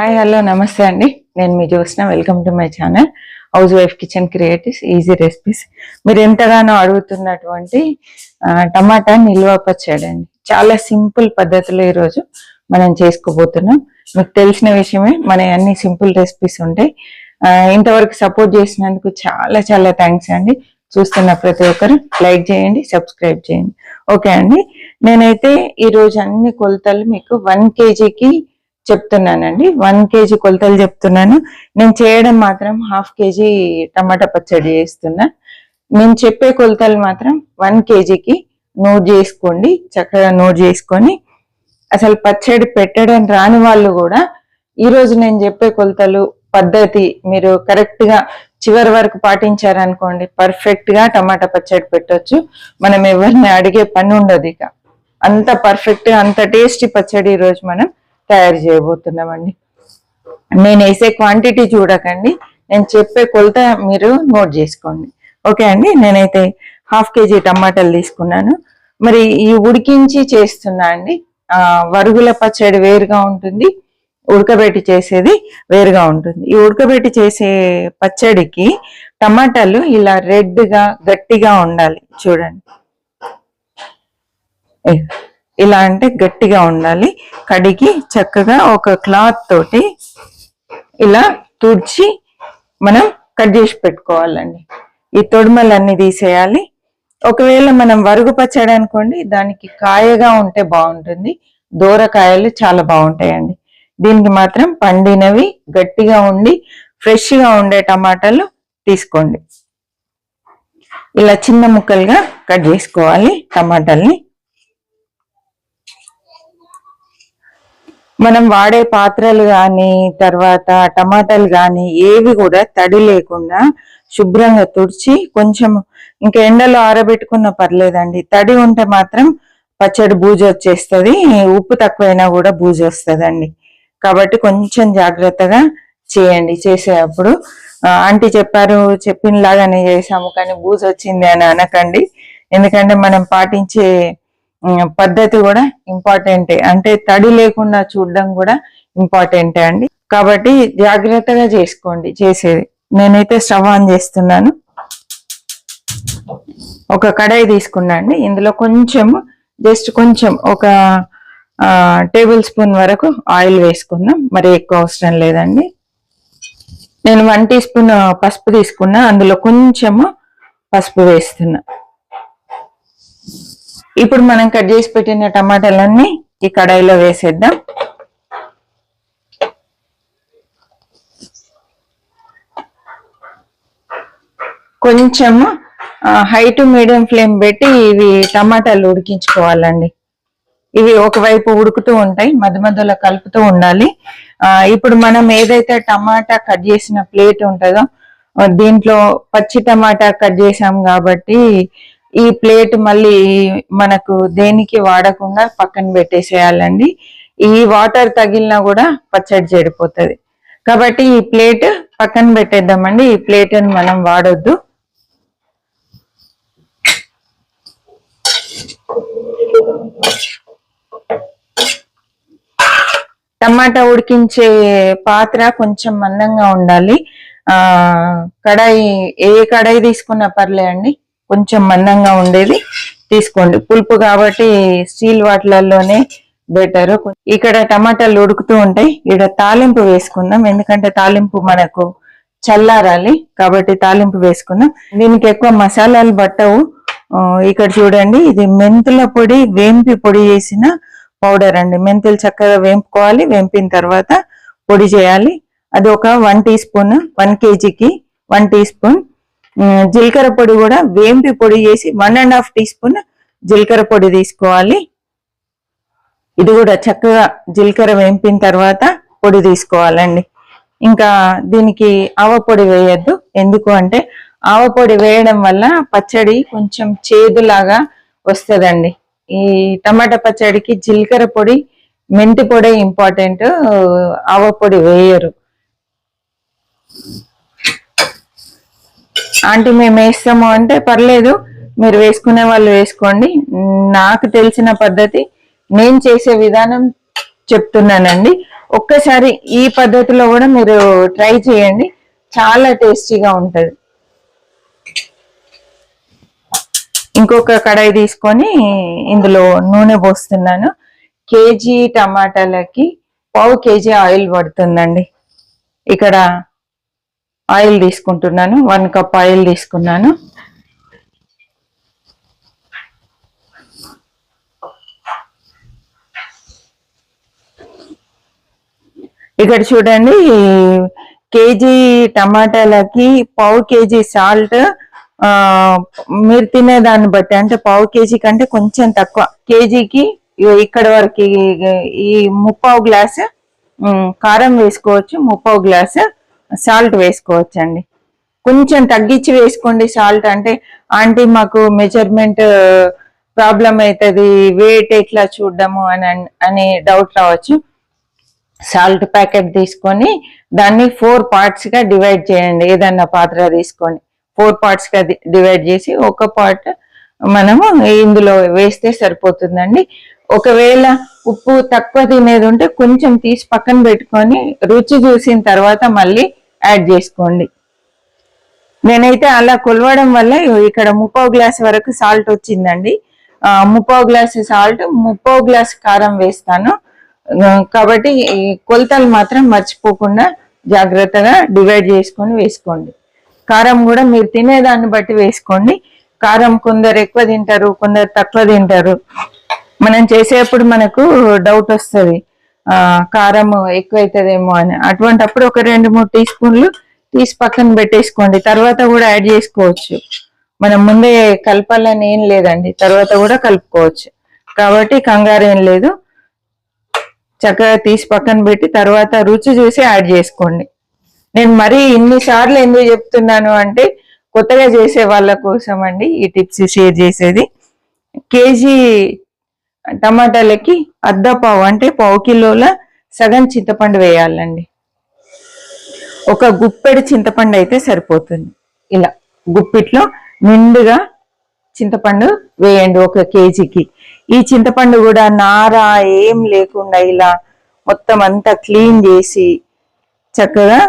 Hi hello నమస్తే అండి. నేను మీ Jyotsna. Welcome to my channel house wife kitchen creatives easy recipes. మీరు ఎంతగానో అడుగుతున్నటువంటి టమాటా నిల్వ పచ్చడి అండి. చాలా సింపుల్ పద్ధతిలో ఈరోజు మనం చేసుకోబోతున్నాం. మీకు తెలిసిన విషయమే, మన అన్ని సింపుల్ రెసిపీస్ ఉంటాయి. ఇంతవరకు సపోర్ట్ చేసినందుకు చాలా చాలా థ్యాంక్స్ అండి. చూస్తున్న ప్రతి ఒక్కరు లైక్ చేయండి, సబ్స్క్రైబ్ చేయండి. ఓకే అండి, నేనైతే ఈరోజు అన్ని కొలతలు మీకు 1 kgకి చెప్తున్నానండి. 1 kg కొలతలు చెప్తున్నాను. నేను చేయడం మాత్రం 1/2 kg టమాటా పచ్చడి చేస్తున్నా. నేను చెప్పే కొలతలు మాత్రం 1 kgకి నోట్ చేసుకోండి. చక్కగా నోట్ చేసుకొని అసలు పచ్చడి పెట్టడం రాని వాళ్ళు కూడా ఈరోజు నేను చెప్పే కొలతలు పద్ధతి మీరు కరెక్ట్ గా చివరి వరకు పాటించారనుకోండి, పర్ఫెక్ట్ గా టమాటా పచ్చడి పెట్టొచ్చు. మనం ఎవరిని అడిగే పని ఉండదు. ఇక అంత పర్ఫెక్ట్ గా అంత టేస్టీ పచ్చడి ఈరోజు మనం తయారు చేయబోతున్నామండి. నేను వేసే క్వాంటిటీ చూడకండి, నేను చెప్పే కొలత మీరు నోట్ చేసుకోండి. ఓకే అండి, నేనైతే 1/2 kg టమాటాలు తీసుకున్నాను. మరి ఈ ఉడికించి చేస్తున్నా అండి. వరుగుల పచ్చడి వేరుగా ఉంటుంది, ఉడకబెట్టి చేసేది వేరుగా ఉంటుంది. ఈ ఉడకబెట్టి చేసే పచ్చడికి టమాటాలు ఇలా రెడ్ గా గట్టిగా ఉండాలి. చూడండి, ఇలా అంటే గట్టిగా ఉండాలి. కడిగి చక్కగా ఒక క్లాత్ తోటి ఇలా తుడిచి మనం కట్ చేసి పెట్టుకోవాలండి. ఈ తొడిమలన్నీ తీసేయాలి. ఒకవేళ మనం వరుగు పచ్చడి అనుకోండి, దానికి కాయగా ఉంటే బాగుంటుంది. దూరకాయలు చాలా బాగుంటాయండి. దీనికి మాత్రం పండినవి గట్టిగా ఉండి ఫ్రెష్ గా ఉండే టమాటాలు తీసుకోండి. ఇలా చిన్న ముక్కలుగా కట్ చేసుకోవాలి టమాటాల్ని. మనం వాడే పాత్రలు కానీ తర్వాత టమాటాలు కానీ ఏవి కూడా తడి లేకుండా శుభ్రంగా తుడిచి కొంచెం ఇంకా ఎండలో ఆరబెట్టుకున్న పర్లేదండి. తడి ఉంటే మాత్రం పచ్చడి బూజు వచ్చేస్తుంది. ఉప్పు తక్కువైనా కూడా బూజు వస్తుందండి. కాబట్టి కొంచెం జాగ్రత్తగా చేయండి. చేసేటప్పుడు ఆంటీ చెప్పారు, చెప్పినలాగానే చేసాము కానీ బూజు వచ్చింది అని అనకండి. ఎందుకంటే మనం పాటించే పద్ధతి కూడా ఇంపార్టెంటే, అంటే తడి లేకుండా చూడడం కూడా ఇంపార్టెంటే అండి. కాబట్టి జాగ్రత్తగా చేసుకోండి చేసేది. నేనైతే స్టవ్ ఆన్ చేస్తున్నాను. ఒక కడాయి తీసుకున్నా అండి. ఇందులో కొంచెం జస్ట్ కొంచెం ఒక టేబుల్ స్పూన్ వరకు ఆయిల్ వేసుకుందాం. మరి ఎక్కువ అవసరం లేదండి. నేను 1 టీ స్పూన్ పసుపు తీసుకున్నా, అందులో కొంచెము పసుపు వేస్తున్నా. ఇప్పుడు మనం కట్ చేసి పెట్టిన టమాటాలన్నీ ఈ కడాయిలో వేసేద్దాం. కొంచెము హై టు మీడియం ఫ్లేమ్ పెట్టి ఇవి టమాటాలు ఉడికించుకోవాలండి. ఇవి ఒకవైపు ఉడుకుతూ ఉంటాయి, మధ్య మధ్యలో కలుపుతూ ఉండాలి. ఇప్పుడు మనం ఏదైతే టమాటా కట్ చేసిన ప్లేట్ ఉంటుందో దీంట్లో పచ్చి టమాటా కట్ చేసాం కాబట్టి ఈ ప్లేట్ మళ్ళీ మనకు దేనికి వాడకుండా పక్కన పెట్టేసేయాలండి. ఈ వాటర్ తగిలినా కూడా పచ్చడి చెడిపోతుంది. కాబట్టి ఈ ప్లేట్ పక్కన పెట్టేద్దామండి. ఈ ప్లేట్ని మనం వాడొద్దు. టమాటా ఉడికించే పాత్ర కొంచెం మందంగా ఉండాలి. కడాయి ఏ కడాయి తీసుకున్నా పర్లే అండి, కొంచెం మందంగా ఉండేది తీసుకోండి. పులుపు కాబట్టి స్టీల్ వాటిలలోనే బెటర్. ఇక్కడ టమాటాలు ఉడుకుతూ ఉంటాయి. ఇక్కడ తాలింపు వేసుకుందాం, ఎందుకంటే తాలింపు మనకు చల్లారాలి కాబట్టి తాలింపు వేసుకుందాం. దీనికి ఎక్కువ మసాలాలు పట్టవు. ఇక్కడ చూడండి, ఇది మెంతుల పొడి వేంపి పొడి చేసిన పౌడర్ అండి. మెంతులు చక్కగా వేంపుకోవాలి. వేంపిన తర్వాత పొడి చేయాలి. అది ఒక 1 టీ స్పూన్, 1 kgకి 1 టీ స్పూన్. జీలకర్ర పొడి కూడా వేంపి పొడి చేసి 1.5 టీ స్పూన్ జీలకర్ర పొడి తీసుకోవాలి. ఇది కూడా చక్కగా జీలకర్ర వేంపిన తర్వాత పొడి తీసుకోవాలండి. ఇంకా దీనికి ఆవ పొడి వేయద్దు. ఎందుకు అంటే ఆవ పొడి వేయడం వల్ల పచ్చడి కొంచెం చేదులాగా వస్తుందండి. ఈ టమాటా పచ్చడికి జీలకర్ర పొడి మెంతి పొడి ఇంపార్టెంట్, ఆవ పొడి వేయరు. ఆంటీ మేము వేస్తాము అంటే పర్లేదు, మీరు వేసుకునే వాళ్ళు వేసుకోండి. నాకు తెలిసిన పద్ధతి నేను చేసే విధానం చెప్తున్నానండి. ఒక్కసారి ఈ పద్ధతిలో కూడా మీరు ట్రై చేయండి, చాలా టేస్టీగా ఉంటది. ఇంకొక కడాయి తీసుకొని ఇందులో నూనె పోస్తున్నాను. కేజీ టమాటాలకి పావు కేజీ ఆయిల్ పడుతుందండి. ఇక్కడ ఆయిల్ తీసుకుంటున్నాను, 1 కప్ ఆయిల్ తీసుకున్నాను. ఇక్కడ చూడండి, కేజీ టమాటాలకి పావు కేజీ సాల్ట్, మీరు తినే దాన్ని బట్టి, అంటే పావు కేజీ కంటే కొంచెం తక్కువ, కేజీకి ఇక్కడ వరకు ఈ 3/4 గ్లాసు కారం వేసుకోవచ్చు, 3/4 గ్లాసు సాల్ట్ వేసుకోవచ్చు అండి. కొంచెం తగ్గించి వేసుకోండి సాల్ట్. అంటే ఆంటీ మాకు మెజర్మెంట్ ప్రాబ్లం అవుతుంది, వెయిట్ ఎట్లా చూడడము అని డౌట్ రావచ్చు. సాల్ట్ ప్యాకెట్ తీసుకొని దాన్ని 4 parts గా డివైడ్ చేయండి. ఏదన్నా పాత్ర తీసుకొని 4 parts గా డివైడ్ చేసి ఒక పార్ట్ మనము ఇందులో వేస్తే సరిపోతుందండి. ఒకవేళ ఉప్పు తక్కువ తినేది ఉంటే కొంచెం తీసి పక్కన పెట్టుకొని రుచి చూసిన తర్వాత మళ్ళీ యాడ్ చేసుకోండి. నేనైతే అలా కొలవడం వల్ల ఇక్కడ 3/4 గ్లాస్ వరకు సాల్ట్ వచ్చిందండి. 3/4 గ్లాసు సాల్ట్, 3/4 గ్లాస్ కారం వేస్తాను. కాబట్టి ఈ కొలతలు మాత్రం మర్చిపోకుండా జాగ్రత్తగా డివైడ్ చేసుకొని వేసుకోండి. కారం కూడా మీరు తినేదాన్ని బట్టి వేసుకోండి. కారం కొందరు ఎక్కువ తింటారు, కొందరు తక్కువ తింటారు. మనం చేసేప్పుడు మనకు డౌట్ వస్తుంది, కారం ఎక్కువ అవుతుందేమో అని. అటువంటప్పుడు ఒక 2-3 టీ స్పూన్లు తీసి పక్కన పెట్టేసుకోండి. తర్వాత కూడా యాడ్ చేసుకోవచ్చు. మనం ముందే కలపాలని ఏం లేదండి, తర్వాత కూడా కలుపుకోవచ్చు. కాబట్టి కంగారు ఏం లేదు. చక్కగా తీసి పక్కన పెట్టి తర్వాత రుచి చూసి యాడ్ చేసుకోండి. నేను మరీ ఇన్నిసార్లు ఎందుకు చెప్తున్నాను అంటే కొత్తగా చేసే వాళ్ళ కోసం అండి ఈ టిప్స్ షేర్ చేసేది. కేజీ టమాటాలకి అర్ధపావు అంటే పావు కిలోల సగం చింతపండు వేయాలండి. ఒక గుప్పెడు చింతపండు అయితే సరిపోతుంది. ఇలా గుప్పిట్లో నిండుగా చింతపండు వేయండి 1 కేజీకి. ఈ చింతపండు కూడా నార ఏం లేకుండా ఇలా మొత్తం అంతా క్లీన్ చేసి చక్కగా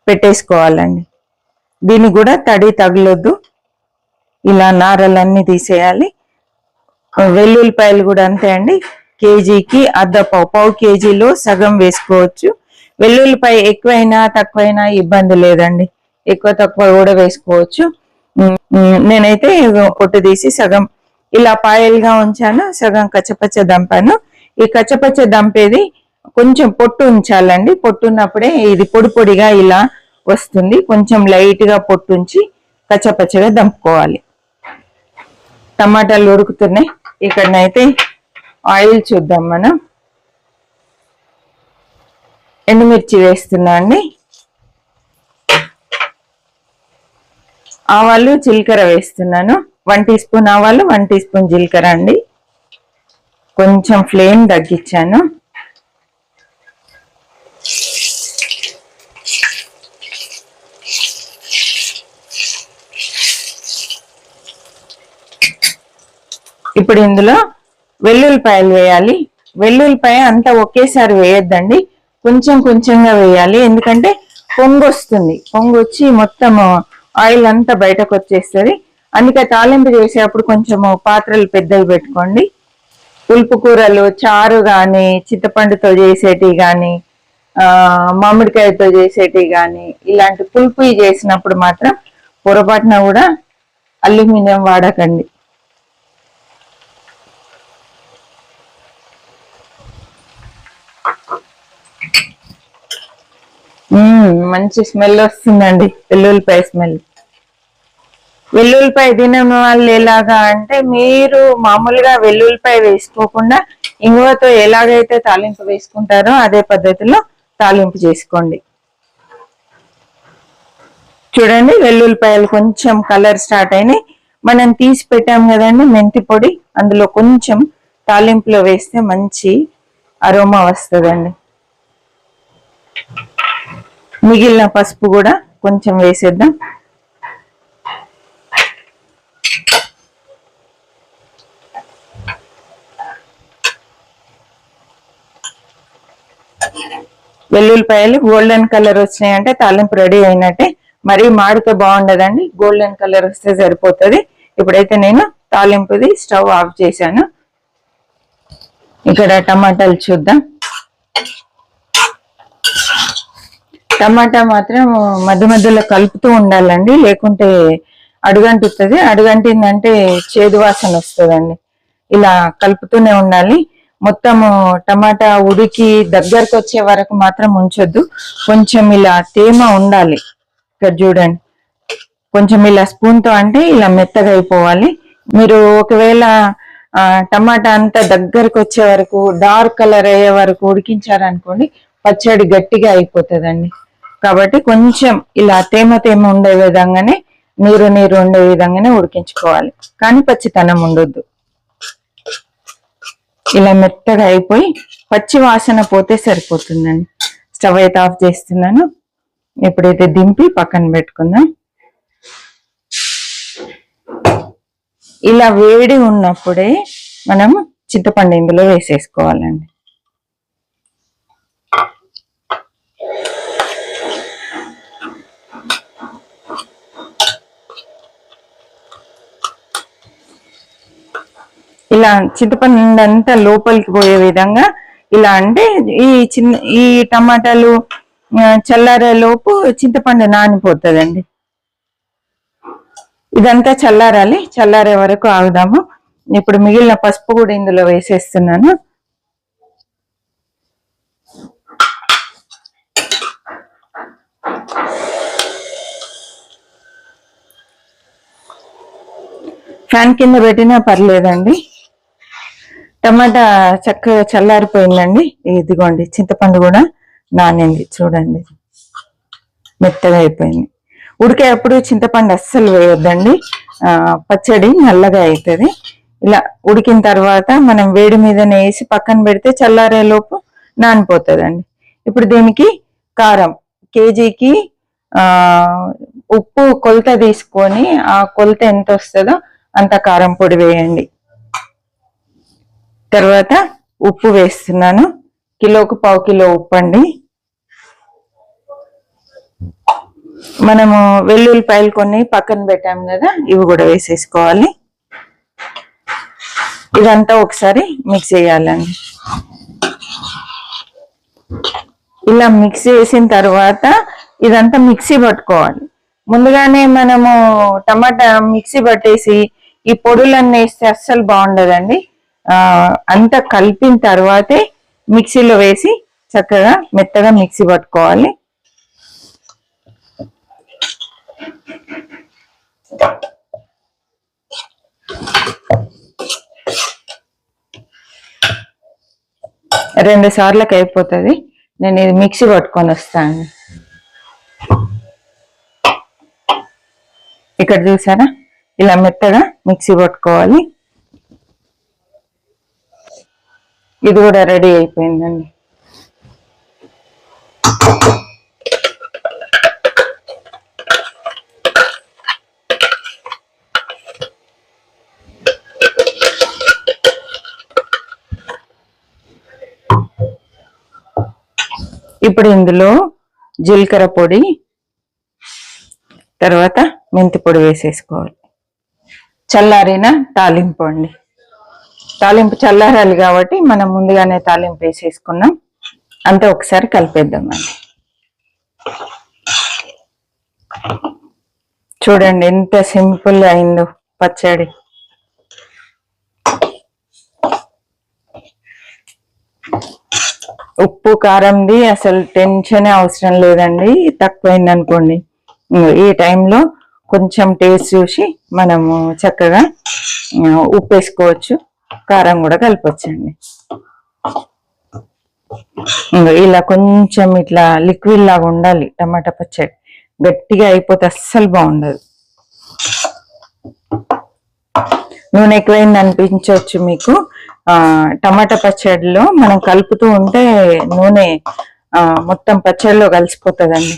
పెట్టేసుకోవాలండి. దీన్ని కూడా తడి తగలొద్దు, ఇలా నారలన్నీ తీసేయాలి. వెల్లుల్లిపాయలు కూడా అంతే అండి, కేజీకి అర్ధపావు, పావు కేజీలో సగం వేసుకోవచ్చు. వెల్లుల్లిపాయ ఎక్కువైనా తక్కువైనా ఇబ్బంది లేదండి, ఎక్కువ తక్కువ కూడా వేసుకోవచ్చు. నేనైతే పొట్టు తీసి సగం ఇలా పాయలుగా ఉంచాను, సగం కచ్చపచ్చ దంపాను. ఈ కచ్చపచ్చ దంపేది కొంచెం పొట్టు ఉంచాలండి. పొట్టు ఉన్నప్పుడే ఇది పొడి పొడిగా ఇలా వస్తుంది. కొంచెం లైట్ గా పొట్టు ఉంచి కచ్చపచ్చగా దంపుకోవాలి. టమాటాలు ఉడుకుతున్నాయి. ఇక్కడనైతే ఆయిల్ చూద్దాం మనం. ఎండుమిర్చి వేస్తున్నా అండి. ఆవాలు జీలకర్ర వేస్తున్నాను. 1 టీ స్పూన్ ఆవాలు, 1 టీ స్పూన్ జీలకర్ర అండి. కొంచెం ఫ్లేమ్ తగ్గించాను. ఇప్పుడు ఇందులో వెల్లుల్లిపాయలు వేయాలి. వెల్లుల్లిపాయ అంతా ఒకేసారి వేయొద్దండి, కొంచెం కొంచెంగా వేయాలి. ఎందుకంటే పొంగు వస్తుంది, పొంగు వచ్చి మొత్తం ఆయిల్ అంతా బయటకు వచ్చేస్తుంది. అందుకే తాలింపు చేసేటప్పుడు కొంచెం పాత్రలు పెద్దవి పెట్టుకోండి. పులుపు కూరలు, చారు కానీ, చింతపండుతో చేసేటివి కానీ, మామిడికాయతో చేసేటివి కానీ, ఇలాంటి పులుపు చేసినప్పుడు మాత్రం పొరపాటున కూడా అల్యూమినియం వాడకండి. మంచి స్మెల్ వస్తుందండి, వెల్లుల్లిపాయ స్మెల్. వెల్లుల్లిపాయ తినని వాళ్ళు ఎలాగా అంటే, మీరు మామూలుగా వెల్లుల్లిపాయ వేసుకోకుండా ఇంగువతో ఎలాగైతే తాలింపు వేసుకుంటారో అదే పద్ధతిలో తాలింపు చేసుకోండి. చూడండి, వెల్లుల్లిపాయలు కొంచెం కలర్ స్టార్ట్ అయినాయి. మనం తీసి పెట్టాం కదండి మెంతి పొడి, అందులో కొంచెం తాలింపులో వేస్తే మంచి అరోమా వస్తుందండి. మిగిలిన పసుపు కూడా కొంచెం వేసేద్దాం. వెల్లుల్లిపాయలు గోల్డెన్ కలర్ వచ్చినాయంటే తాలింపు రెడీ అయినట్టే. మరీ మాడితే బాగుండదండి, గోల్డెన్ కలర్ వస్తే సరిపోతుంది. ఇప్పుడైతే నేను తాలింపుది స్టవ్ ఆఫ్ చేశాను. ఇక్కడ టమాటాలు చూద్దాం. టమాటా మాత్రం మధ్య మధ్యలో కలుపుతూ ఉండాలండి, లేకుంటే అడుగంటుతుంది. అడుగంటిందంటే చేదు వాసన వస్తుందండి. ఇలా కలుపుతూనే ఉండాలి. మొత్తము టమాటా ఉడికి దగ్గరకు వచ్చే వరకు మాత్రం ఉంచొద్దు. కొంచెం ఇలా తేమ ఉండాలి. ఇక్కడ చూడండి, కొంచెం ఇలా స్పూన్తో అంటే ఇలా మెత్తగా అయిపోవాలి. మీరు ఒకవేళ టమాటా అంతా దగ్గరకు వచ్చే వరకు డార్క్ కలర్ అయ్యే వరకు ఉడికించారనుకోండి, పచ్చడి గట్టిగా అయిపోతుందండి. కాబట్టి కొంచెం ఇలా తేమ తేమ ఉండే విధంగానే, నీరు నీరు ఉండే విధంగానే ఉడికించుకోవాలి, కానీ పచ్చితనం ఉండొద్దు. ఇలా మెత్తగా అయిపోయి పచ్చి వాసన పోతే సరిపోతుందండి. స్టవ్ అయితే ఆఫ్ చేస్తున్నాను. ఇప్పుడైతే దింపి పక్కన పెట్టుకుందాం. ఇలా వేడి ఉన్నప్పుడే మనం చింతపండు ఇందులో వేసేసుకోవాలండి. ఇలా చింతపండు అంతా లోపలికి పోయే విధంగా ఇలా అంటే ఈ టమాటాలు చల్లారే లోపు చింతపండు నానిపోతుందండి. ఇదంతా చల్లారాలి. చల్లారే వరకు ఆగుదాము. ఇప్పుడు మిగిలిన పసుపు కూడా ఇందులో వేసేస్తున్నాను. ఫ్యాన్ కింద పెట్టినా పర్లేదండి. టమాటా చక్కగా చల్లారిపోయిందండి. ఇదిగోండి, చింతపండు కూడా నానింది చూడండి, మెత్తగా అయిపోయింది. ఉడికేటప్పుడు చింతపండు అస్సలు వేయొద్దండి, పచ్చడి నల్లగా అవుతుంది. ఇలా ఉడికిన తర్వాత మనం వేడి మీదనే వేసి పక్కన పెడితే చల్లారే లోపు నానిపోతుందండి. ఇప్పుడు దీనికి కారం, కేజీకి ఉప్పు కొలత తీసుకొని ఆ కొలత ఎంత వస్తుందో అంత కారం పొడి వేయండి. తర్వాత ఉప్పు వేస్తున్నాను. కిలోకు 1/2 కిలో ఉప్పు అండి. మనము వెల్లుల్లిపాయలు కొన్ని పక్కన పెట్టాము కదా, ఇవి కూడా వేసేసుకోవాలి. ఇదంతా ఒకసారి మిక్స్ చేయాలండి. ఇలా మిక్స్ చేసిన తర్వాత ఇదంతా మిక్సీ పట్టుకోవాలి. ముందుగానే మనము టమాటా మిక్సీ పట్టేసి ఈ పొడులన్నీ వేస్తే అస్సలు బాగుండదండి. అంతా కలిపిన తర్వాతే మిక్సీలో వేసి చక్కగా మెత్తగా మిక్సీ పట్టుకోవాలి. రెండు సార్లకు అయిపోతుంది. నేను ఇది మిక్సీ పట్టుకొని వస్తాను. ఇక్కడ చూసారా, ఇలా మెత్తగా మిక్సీ పట్టుకోవాలి. ఇది కూడా రెడీ అయిపోయిందండి. ఇప్పుడు ఇందులో జీలకర్ర పొడి, తర్వాత మెంతి పొడి వేసేసుకోవాలి. చల్లారిన తాలింపు అండి. తాలింపు చల్లారాలి కాబట్టి మనం ముందుగానే తాలింపు వేసేసుకున్నాం. అంతే ఒకసారి కలిపేద్దామండి. చూడండి ఎంత సింపుల్ అయిందో పచ్చడి. ఉప్పు కారంది అసలు టెన్షనే అవసరం లేదండి. తక్కువైంది అనుకోండి, ఈ టైంలో కొంచెం టేస్ట్ చూసి మనము చక్కగా ఉప్పు వేసుకోవచ్చు, కారం కూడా కలపొచ్చండి. ఇలా కొంచెం ఇట్లా లిక్విడ్ లాగా ఉండాలి టమాటా పచ్చడి. గట్టిగా అయిపోతే అస్సలు బాగుండదు. నూనె ఎక్కువైంది అనిపించవచ్చు మీకు. టమాటా పచ్చడిలో మనం కలుపుతూ ఉంటే నూనె మొత్తం పచ్చడిలో కలిసిపోతుందండి.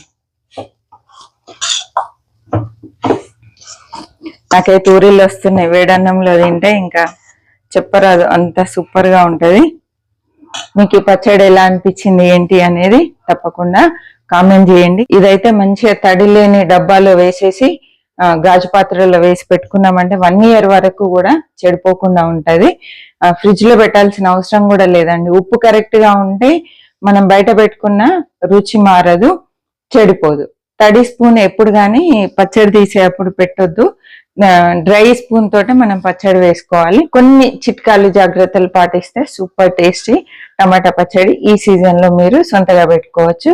నాకైతే ఊరిళ్ళు వస్తున్నాయి. వేడన్నంలో తింటే ఇంకా చెప్పరాదు, అంత సూపర్ గా ఉంటది. మీకు ఈ పచ్చడి ఎలా అనిపించింది ఏంటి అనేది తప్పకుండా కామెంట్ చేయండి. ఇదైతే మంచిగా తడి లేని డబ్బాలో వేసేసి గాజు పాత్రలో వేసి పెట్టుకున్నామంటే 1 year వరకు కూడా చెడిపోకుండా ఉంటది. ఫ్రిడ్జ్ లో పెట్టాల్సిన అవసరం కూడా లేదండి. ఉప్పు కరెక్ట్ గా ఉంటే మనం బయట పెట్టుకున్న రుచి మారదు, చెడిపోదు. తడి స్పూన్ ఎప్పుడు కానీ పచ్చడి తీసేటప్పుడు పెట్టొద్దు. డ్రై స్పూన్ తోటే మనం పచ్చడి వేసుకోవాలి. కొన్ని చిట్కాలు జాగ్రత్తలు పాటిస్తే సూపర్ టేస్టీ టమాటా పచ్చడి ఈ సీజన్ లో మీరు సొంతగా పెట్టుకోవచ్చు.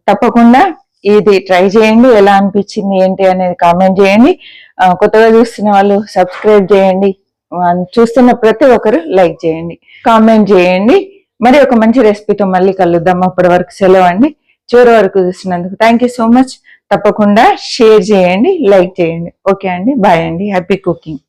తప్పకుండా ఇది ట్రై చేయండి. ఎలా అనిపించింది ఏంటి అనేది కామెంట్ చేయండి. కొత్తగా చూస్తున్న వాళ్ళు సబ్స్క్రైబ్ చేయండి. చూస్తున్న ప్రతి ఒక్కరు లైక్ చేయండి, కామెంట్ చేయండి. మరి ఒక మంచి రెసిపీతో మళ్ళీ కలుద్దాం. అప్పటి వరకు సెలవు అండి. చివరి వరకు చూసినందుకు థ్యాంక్ యూ సో మచ్. తప్పకుండా షేర్ చేయండి, లైక్ చేయండి. ఓకే అండి, బాయ్ అండి. Happy cooking.